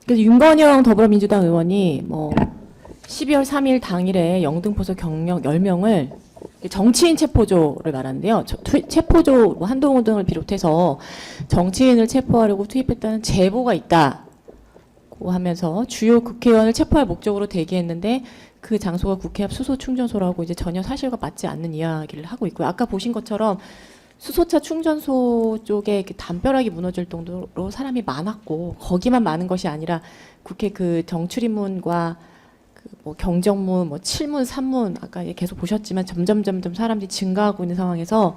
그래서 윤건영 더불어민주당 의원이 뭐 12월 3일 당일에 영등포소 경력 10명을 정치인 체포조를 말하는데요. 체포조 뭐 한동훈 등을 비롯해서 정치인을 체포하려고 투입했다는 제보가 있다고 하면서 주요 국회의원을 체포할 목적으로 대기했는데 그 장소가 국회 앞 수소 충전소라고 이제 전혀 사실과 맞지 않는 이야기를 하고 있고요. 아까 보신 것처럼 수소차 충전소 쪽에 이렇게 담벼락이 무너질 정도로 사람이 많았고 거기만 많은 것이 아니라 국회 그 정출입문과 그 뭐 경정문, 뭐 칠문, 삼문 아까 계속 보셨지만 점점 사람들이 증가하고 있는 상황에서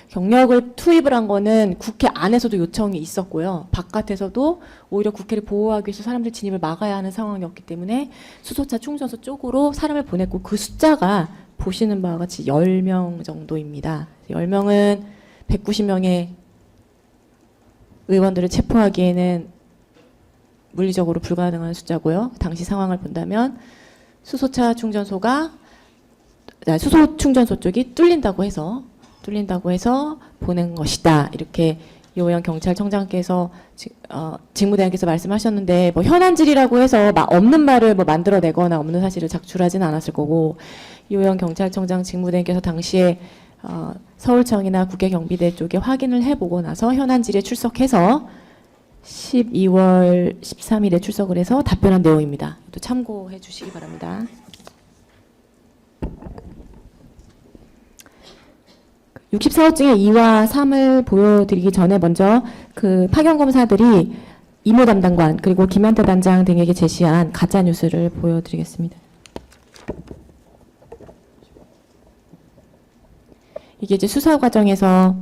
경력을 투입을 한 거는 국회 안에서도 요청이 있었고요. 바깥에서도 오히려 국회를 보호하기 위해서 사람들 진입을 막아야 하는 상황이었기 때문에 수소차 충전소 쪽으로 사람을 보냈고 그 숫자가 보시는 바와 같이 10명 정도입니다. 10명은 190명의 의원들을 체포하기에는 물리적으로 불가능한 숫자고요. 당시 상황을 본다면 수소 충전소 쪽이 뚫린다고 해서 보낸 것이다. 이렇게 이호영 경찰청장께서 직무대행께서 말씀하셨는데 뭐 현안질이라고 해서 없는 말을 뭐 만들어내거나 없는 사실을 작출하지는 않았을 거고 이호영 경찰청장 직무대행께서 당시에 서울청이나 국회경비대 쪽에 확인을 해보고 나서 현안질에 출석해서 12월 13일에 출석을 해서 답변한 내용입니다. 또 참고해 주시기 바랍니다. (64호증의 2와 3을) 보여드리기 전에 먼저 그 파견검사들이 이모 담당관 그리고 김현태 단장 등에게 제시한 가짜 뉴스를 보여드리겠습니다. 이게 이제 수사 과정에서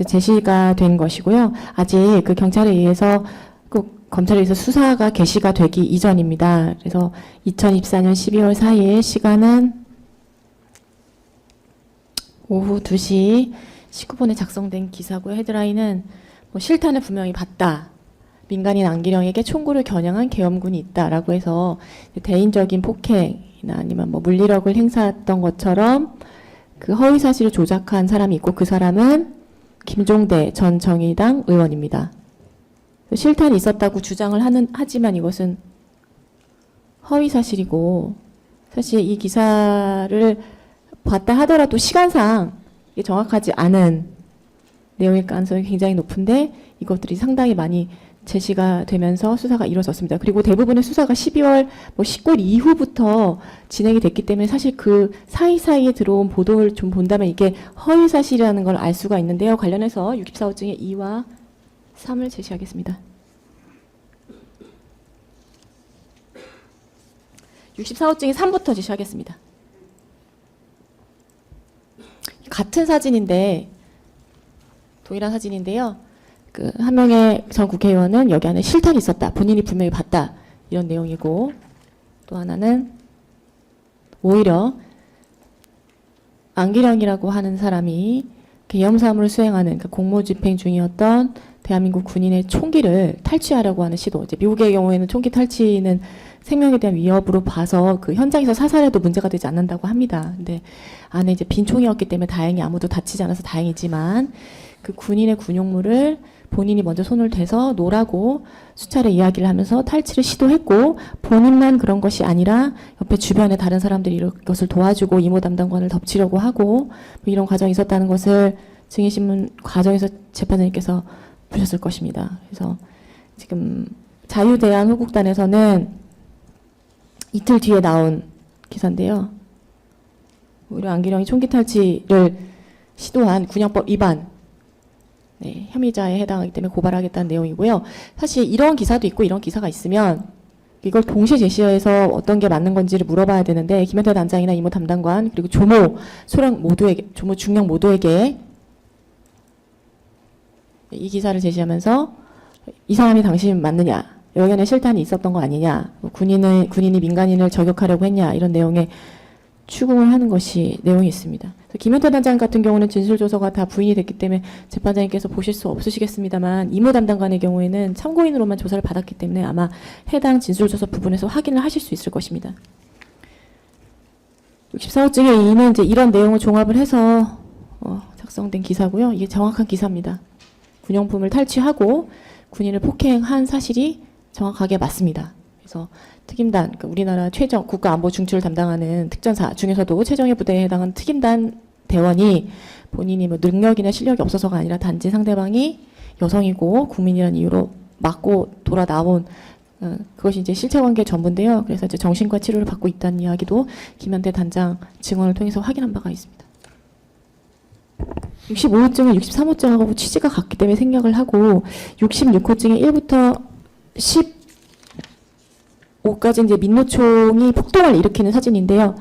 제시가 된 것이고요. 아직 그 검찰에 의해서 수사가 개시가 되기 이전입니다. 그래서 2024년 12월 4일 시간은 오후 2시 19분에 작성된 기사고요. 헤드라인은 뭐 실탄을 분명히 봤다. 민간인 안기령에게 총구를 겨냥한 계엄군이 있다라고 해서 대인적인 폭행이나 아니면 뭐 물리력을 행사했던 것처럼 그 허위 사실을 조작한 사람이 있고 그 사람은 김종대 전 정의당 의원입니다. 실탄이 있었다고 주장을 하지만 이것은 허위 사실이고 사실 이 기사를 봤다 하더라도 시간상 정확하지 않은 내용일 가능성이 굉장히 높은데 이것들이 상당히 많이 제시가 되면서 수사가 이루어졌습니다. 그리고 대부분의 수사가 12월 19일 이후부터 진행이 됐기 때문에 사실 그 사이사이에 들어온 보도를 좀 본다면 이게 허위 사실이라는 걸 알 수가 있는데요. 관련해서 64호증의 2와 3을 제시하겠습니다. 64호증의 3부터 제시하겠습니다. 같은 사진인데 동일한 사진인데요. 그 한 명의 전 국회의원은 여기 안에 실탄이 있었다. 본인이 분명히 봤다. 이런 내용이고 또 하나는 오히려 안기령이라고 하는 사람이 계엄사무를 수행하는 그러니까 공모집행 중이었던 대한민국 군인의 총기를 탈취하려고 하는 시도. 이제 미국의 경우에는 총기 탈취는 생명에 대한 위협으로 봐서 그 현장에서 사살해도 문제가 되지 않는다고 합니다. 근데 안에 이제 빈 총이었기 때문에 다행히 아무도 다치지 않아서 다행이지만 그 군인의 군용물을 본인이 먼저 손을 대서 놓으라고 수차례 이야기를 하면서 탈취를 시도했고 본인만 그런 것이 아니라 옆에 주변에 다른 사람들이 이것을 도와주고 이모 담당관을 덮치려고 하고 뭐 이런 과정이 있었다는 것을 증인신문 과정에서 재판장님께서 보셨을 것입니다. 그래서 지금 자유대한호국단에서는 이틀 뒤에 나온 기사인데요. 오히려 안기령이 총기 탈취를 시도한 군형법 위반 혐의자에 해당하기 때문에 고발하겠다는 내용이고요. 사실 이런 기사도 있고 이런 기사가 있으면 이걸 동시에 제시해서 어떤 게 맞는 건지를 물어봐야 되는데 김현태 단장이나 이모 담당관 그리고 조모 중령 모두에게 이 기사를 제시하면서 이 사람이 당신 맞느냐, 여기 안에 실탄이 있었던 거 아니냐, 군인이 민간인을 저격하려고 했냐 이런 내용의 추궁을 하는 것이 내용이 있습니다. 김현태 단장 같은 경우는 진술조서가 다 부인이 됐기 때문에 재판장님께서 보실 수 없으시겠습니다만 이모 담당관의 경우에는 참고인으로만 조사를 받았기 때문에 아마 해당 진술조서 부분에서 확인을 하실 수 있을 것입니다. 64호증의 2는 이제 이런 내용을 종합을 해서 작성된 기사고요. 이게 정확한 기사입니다. 군용품을 탈취하고 군인을 폭행한 사실이 정확하게 맞습니다. 그래서 특임단, 그러니까 우리나라 최정 국가안보 중추를 담당하는 특전사 중에서도 최정예 부대에 해당하는 특임단 대원이 본인이 뭐 능력이나 실력이 없어서가 아니라 단지 상대방이 여성이고 국민이라는 이유로 맞고 돌아 나온 그것이 이제 실체관계 전부인데요. 그래서 이제 정신과 치료를 받고 있다는 이야기도 김현태 단장 증언을 통해서 확인한 바가 있습니다. 65호증은 63호증하고 취지가 같기 때문에 생략을 하고 66호증의 1부터 15까지 이제 민노총이 폭동을 일으키는 사진인데요.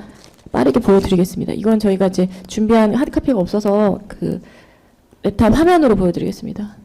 빠르게 보여드리겠습니다. 이건 저희가 이제 준비한 하드카피가 없어서 그 랩탑 화면으로 보여드리겠습니다.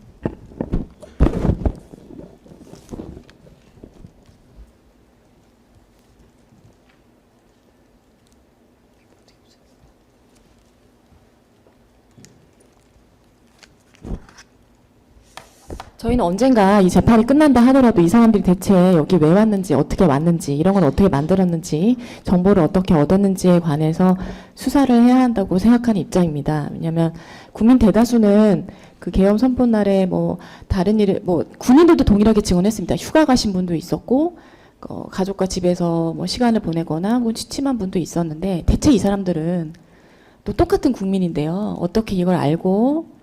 저희는 언젠가 이 재판이 끝난다 하더라도 이 사람들이 대체 여기 왜 왔는지, 어떻게 왔는지, 이런 건 어떻게 만들었는지, 정보를 어떻게 얻었는지에 관해서 수사를 해야 한다고 생각하는 입장입니다. 왜냐하면 국민 대다수는 그 계엄 선포 날에 뭐 다른 일을 뭐 군인들도 동일하게 증언했습니다. 휴가 가신 분도 있었고 가족과 집에서 뭐 시간을 보내거나 혹은 취침한 분도 있었는데 대체 이 사람들은 또 똑같은 국민인데요. 어떻게 이걸 알고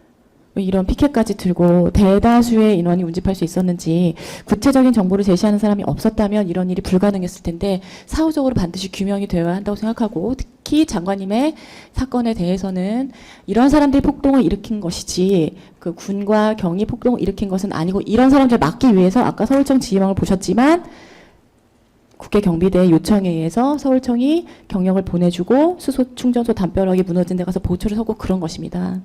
이런 피켓까지 들고 대다수의 인원이 운집할 수 있었는지 구체적인 정보를 제시하는 사람이 없었다면 이런 일이 불가능했을 텐데 사후적으로 반드시 규명이 되어야 한다고 생각하고 특히 장관님의 사건에 대해서는 이런 사람들이 폭동을 일으킨 것이지 그 군과 경이 폭동을 일으킨 것은 아니고 이런 사람들을 막기 위해서 아까 서울청 지휘망을 보셨지만 국회 경비대 요청에 의해서 서울청이 경력을 보내주고 수소 충전소 담벼락이 무너진 데 가서 보초를 서고 그런 것입니다.